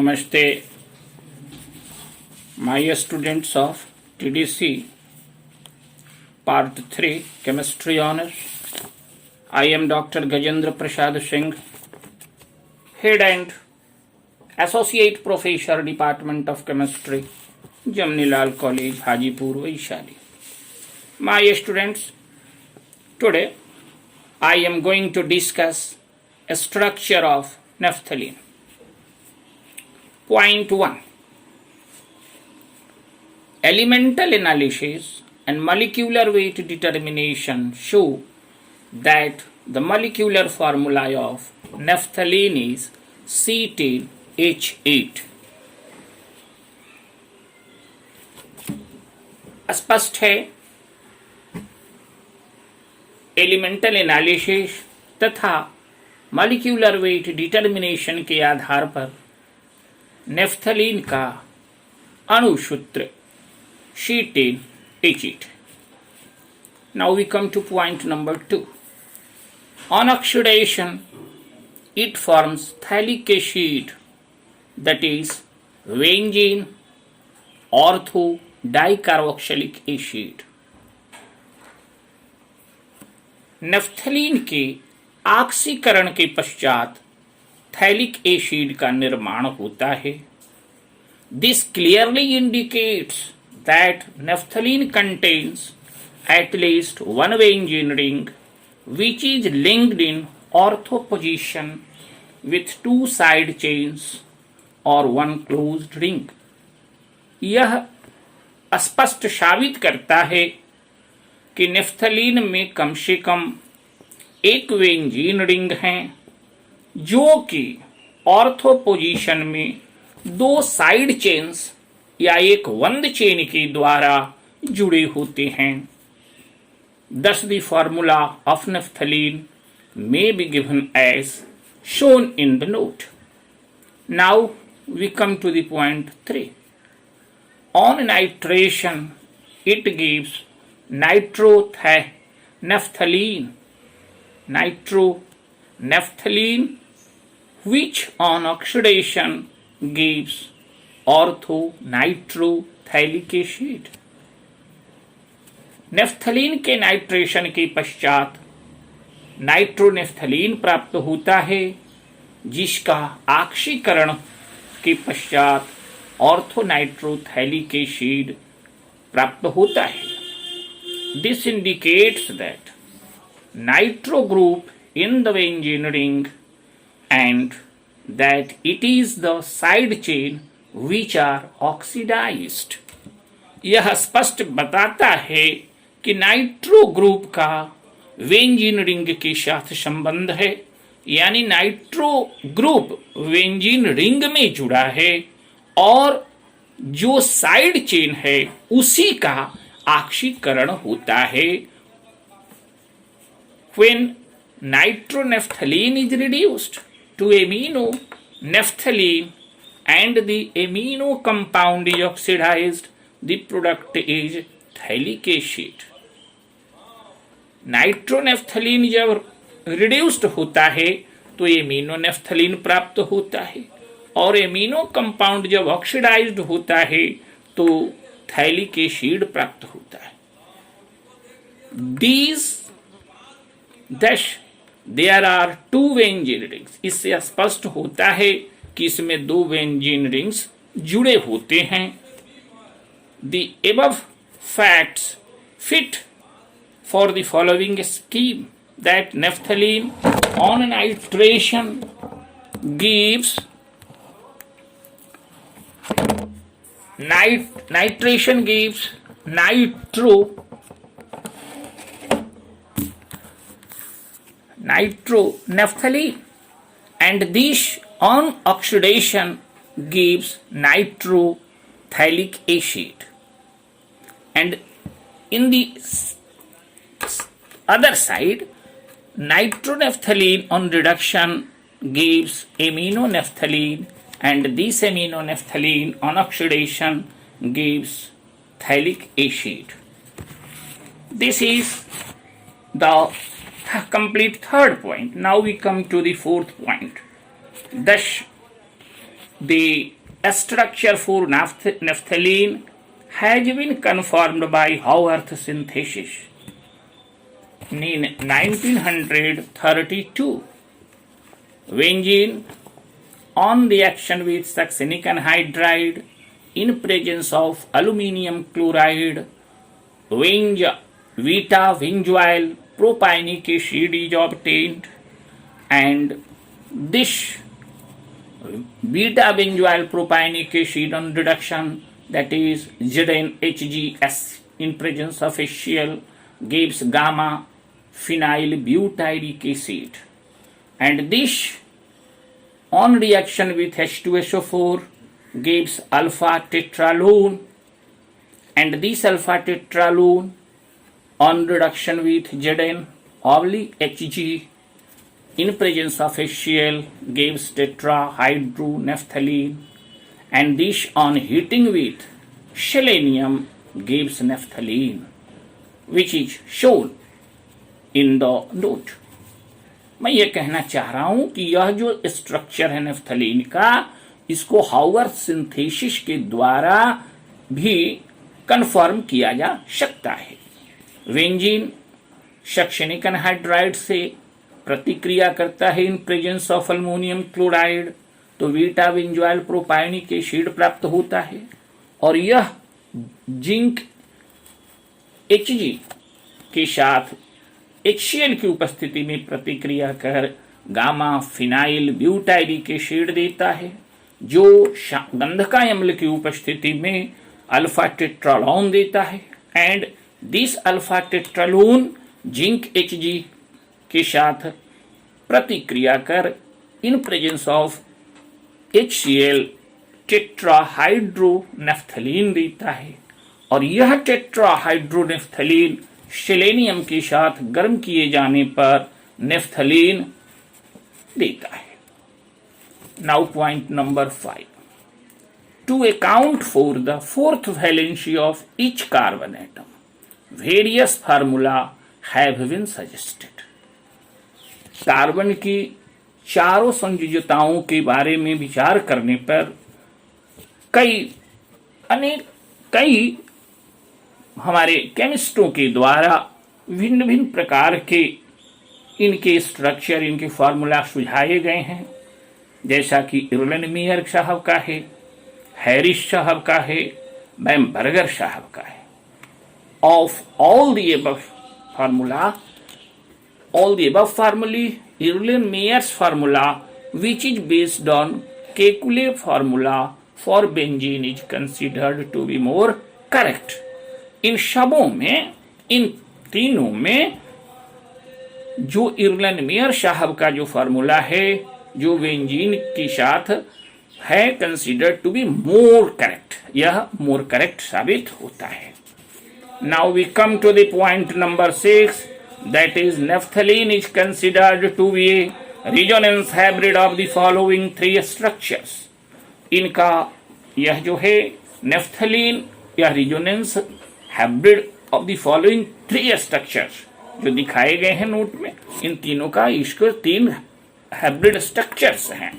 Namaste, my students of TDC Part 3 Chemistry Honours. I am Dr. Gajendra Prasad Singh, Head and Associate Professor, Department of Chemistry, Jamnilal College, Hajipur, Vaishali. My students, today I am going to discuss a structure of naphthalene. Point 1. Elemental analysis and molecular weight determination show that the molecular formula of naphthalene is C10H8. स्पष्ट है, elemental analysis तथा molecular weight determination के आधार पर naphthalene का अणुसूत्र C10H8. Now we come to point number 2. On oxidation, it forms phthalic acid, that is benzene ortho dicarboxylic acid. Naphthalene के ऑक्सीकरण के पश्चात थैलिक एसिड का निर्माण होता है. This clearly indicates that naphthalene contains at least one benzene ring which is linked in ortho position with two side chains or one closed ring. यह स्पष्ट साबित करता है कि नेफ्थलीन में कम से कम एक बेंजीन रिंग है जो कि ऑर्थो पोजीशन में दो साइड चेन्स या एक वंद चेन के द्वारा जुड़े होते हैं. Thus the formula of naphthalene may be given as shown in the note. Now we come to the point 3. On nitration, it gives nitronaphthalene, which on oxidation gives orthonitrophthallic acid. Naphthalene के nitration के पश्चात नाइट्रोनेफ्थलीन प्राप्त होता है, जिसका ऑक्सीकरण के पश्चात ऑर्थोनाइट्रोथैलिक एसिड प्राप्त होता है. This indicates that nitro group in the benzene ring and that it is the side chain which are oxidised. यह स्पष्ट बताता है कि नाइट्रो ग्रुप का बेंजीन रिंग के साथ संबंध है, यानी नाइट्रो ग्रुप बेंजीन रिंग में जुड़ा है और जो साइड चेन है उसी का ऑक्सीकरण होता है. When nitronaphthalene is reduced to amino naphthalene and the amino compound is oxidized, the product is phthalic acid. नाइट्रोनेफ्थलीन जब रिड्यूस्ड होता है तो एमिनो नेफ्थलीन प्राप्त होता है और एमिनो कंपाउंड जब ऑक्सीडाइज्ड होता है तो थैलिक एसिड प्राप्त होता है. Thus there are two benzene rings. इससे स्पष्ट होता है कि इसमें दो बेंजीन रिंग्स जुड़े होते हैं. The above facts fit for the following scheme that naphthalene on nitration gives nitronaphthalene and this on oxidation gives nitrothalic acid. And in the other side, nitronaphthalene on reduction gives aminonaphthalene and this aminonaphthalene on oxidation gives phthalic acid. This is the complete third point. Now we come to the fourth point. Thus the structure for naphthalene has been confirmed by Haworth synthesis in 1932. Benzene on reaction with succinic anhydride in presence of aluminium chloride, beta benzoyl propionic acid is obtained, and this beta benzoyl propionic acid on reduction, that is ZnHgS in presence of HCl, gives gamma phenyl butyric acid, and this on reaction with H2SO4 gives alpha tetralone, and this alpha tetralone on reduction with Zn/Hg in presence of HCl gives tetrahydronaphthalene, and this on heating with selenium gives naphthalene, which is shown in the note. मैं ये कहना चाह रहा हूं कि यह जो structure है नेफ्थलीन का, इसको हावर्थ सिंथेसिस के द्वारा भी कंफर्म किया जा सकता है। बेंजीन सक्सेनिक एनहाइड्राइड से प्रतिक्रिया करता है इन प्रेजेंस ऑफ अल्मोनियम क्लोराइड, तो बीटा बेंजोइल प्रोपायोनिक एसिड प्राप्त होता है, और यह जिंक Hg के साथ HCl की उपस्थिति में प्रतिक्रिया कर गामा फिनाइल ब्यूटाइरिक एसिड देता है, जो गंधकाय अम्ल की उपस्थिति में अल्फा टेट्रालोन देता है, and this alpha tetralone zinc Hg के साथ प्रतिक्रिया कर in presence of HCl tetrahydronaphthalene देता है, और यह टेट्राहाइड्रोनेफ्थलीन सेलेनियम के साथ गर्म किए जाने पर नेफ्थलीन देता है। Now point number 5, to account for the fourth valency of each carbon atom various formula have been suggested. Carbon की चारों संयोजताओं के बारे में विचार करने पर कई हमारे केमिस्टों के द्वारा भिन्न भिन्न प्रकार के इनके स्ट्रक्चर, इनके फार्मूला सुझाए गए हैं, जैसा कि इर्विन मेयर साहब का है, हैरिस साहब का है, बैमबर्गर साहब का है। Of all the above formula, Erlenmeyer's formula which is based on Kekulé formula for benzene is considered to be more correct। इन सबों में, इन तीनों में जो इर्विन मेयर साहब का जो फार्मूला है जो बेंजीन के साथ है, considered to be more correct, यह मोर करेक्ट साबित होता है। Now we come to the point number 6, that is naphthalene is considered to be a resonance hybrid of the following 3 structures. इनका यह जो है नेफ्थलीन, यह resonance hybrid of the following 3 structures जो दिखाए गए हैं नोट में, इन तीनों का इसको 3 हाइब्रिड स्ट्रक्चर्स हैं।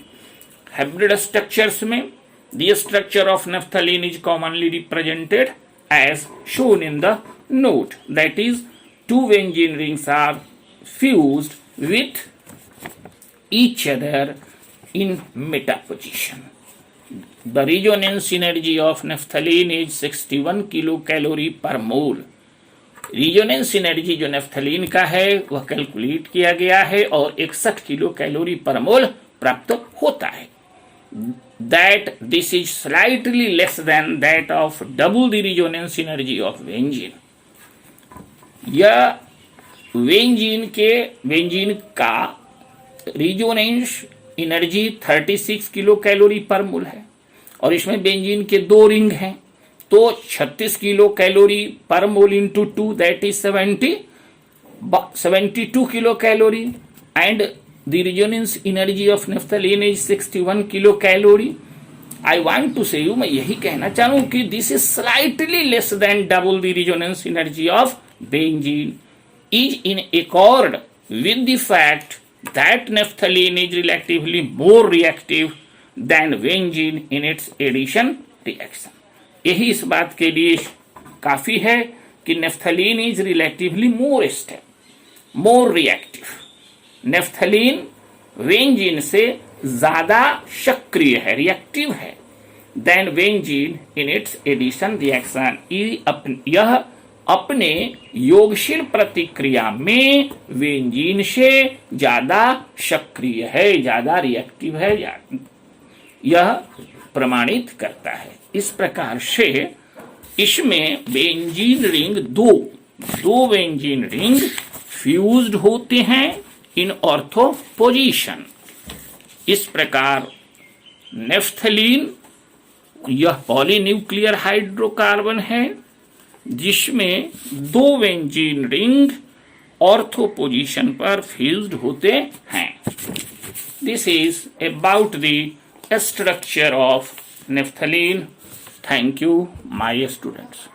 हाइब्रिड स्ट्रक्चर्स में the structure of naphthalene is commonly represented as shown in the note, that is 2 benzene rings are fused with each other in meta position. The resonance energy of naphthalene is 61 kilocalorie per mole। Resonance energy जो naphthalene का है वह calculate किया गया है और 61 kilo calorie per मोल प्राप्त होता है। That this is slightly less then that of double the resonance energy of benzene. यह बेंजीन का resonance energy 36 kilo calorie per मोल है, और इसमें बेंजीन के 2 रिंग हैं, तो 36 kilo calorie per mole into 2 that is 72 kilo calorie, and the resonance energy of naphthalene is 61 kilo calorie. I want to say you, मैं यही कहना चाहूं कि this is slightly less than double the resonance energy of benzene, is in accord with the fact that naphthalene is relatively more reactive than benzene in its addition reaction. यही इस बात के लिए काफी है कि naphthalene is relatively more stable, more reactive. Naphthalene benzene से ज्यादा सक्रिय है, रिएक्टिव है, than benzene in its addition reaction. यह अपने योगशील प्रतिक्रिया में बेंजीन से ज्यादा सक्रिय है, ज्यादा रिएक्टिव है, यह प्रमाणित करता है. इस प्रकार से इसमें बेंजीन रिंग दो बेंजीन रिंग फ्यूज्ड होते हैं इन ऑर्थो पोजीशन. इस प्रकार नेफ्थलीन यह पॉलीन्यूक्लियर हाइड्रोकार्बन है जिसमें दो बेंजीन रिंग ऑर्थो पोजीशन पर फ्यूज्ड होते हैं. This is about the structure of naphthalene. Thank you my students.